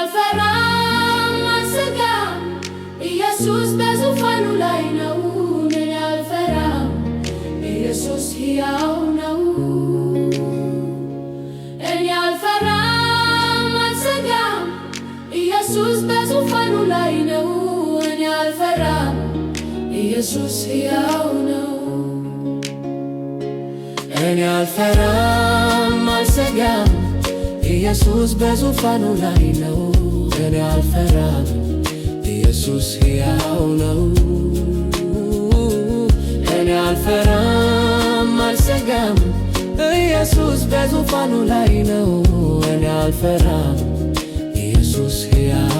አልፈራም አልሰጋም ኢየሱስ በዙፋኑ ላይ ነው። እኔ አልፈራም ኢየሱስ ሕያው ነው። እኔ አልፈራም አልሰጋም ኢየሱስ በዙፋኑ ላይ ነው። እኔ አልፈራም ኢየሱስ ሕያው ነው። እኔ አልፈራም አልሰጋም ኢየሱስ በዙፋኑ ላይ ነው። እኔ አልፈራም ኢየሱስ ሕያው ነው። እኔ አልፈራም አልሰጋም ኢየሱስ በዙፋኑ ላይ ነው። እኔ አልፈራም ኢየሱስ ሕያው